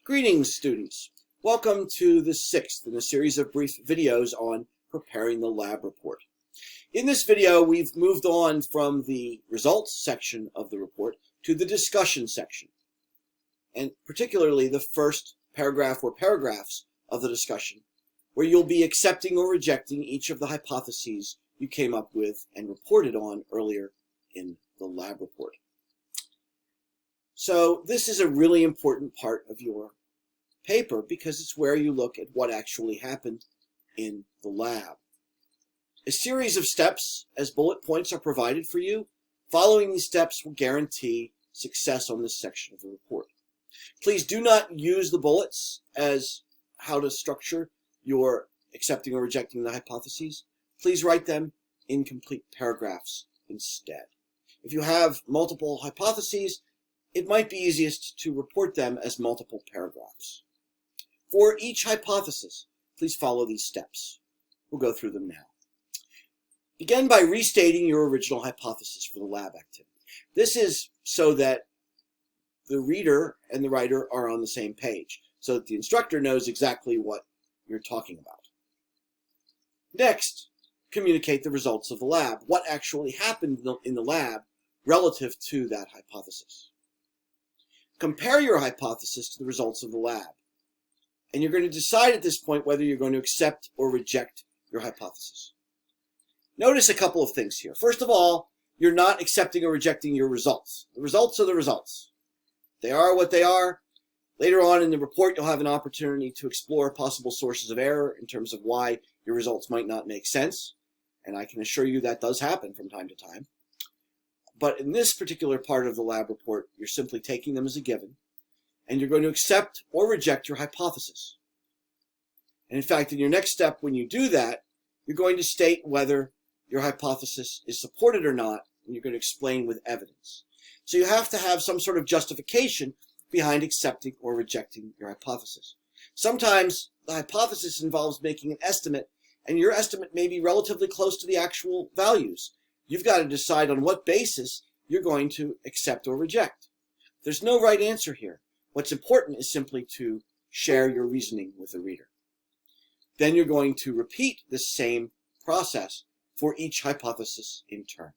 Greetings, students. Welcome to the sixth in a series of brief videos on preparing the lab report. In this video, we've moved on from the results section of the report to the discussion section, and particularly the first paragraph or paragraphs of the discussion, where you'll be accepting or rejecting each of the hypotheses you came up with and reported on earlier in the lab report. So this is a really important part of your paper because it's where you look at what actually happened in the lab. A series of steps as bullet points are provided for you. Following these steps will guarantee success on this section of the report. Please do not use the bullets as how to structure your accepting or rejecting the hypotheses. Please write them in complete paragraphs instead. If you have multiple hypotheses, it might be easiest to report them as multiple paragraphs. For each hypothesis, please follow these steps. We'll go through them now. Begin by restating your original hypothesis for the lab activity. This is so that the reader and the writer are on the same page, so that the instructor knows exactly what you're talking about. Next, communicate the results of the lab, what actually happened in the lab relative to that hypothesis. Compare your hypothesis to the results of the lab, and you're going to decide at this point whether you're going to accept or reject your hypothesis. Notice a couple of things here. First of all, you're not accepting or rejecting your results. The results are the results. They are what they are. Later on in the report, you'll have an opportunity to explore possible sources of error in terms of why your results might not make sense, and I can assure you that does happen from time to time. But in this particular part of the lab report, you're simply taking them as a given, and you're going to accept or reject your hypothesis. And in fact, in your next step, when you do that, you're going to state whether your hypothesis is supported or not, and you're going to explain with evidence. So you have to have some sort of justification behind accepting or rejecting your hypothesis. Sometimes the hypothesis involves making an estimate, and your estimate may be relatively close to the actual values. You've got to decide on what basis you're going to accept or reject. There's no right answer here. What's important is simply to share your reasoning with the reader. Then you're going to repeat the same process for each hypothesis in turn.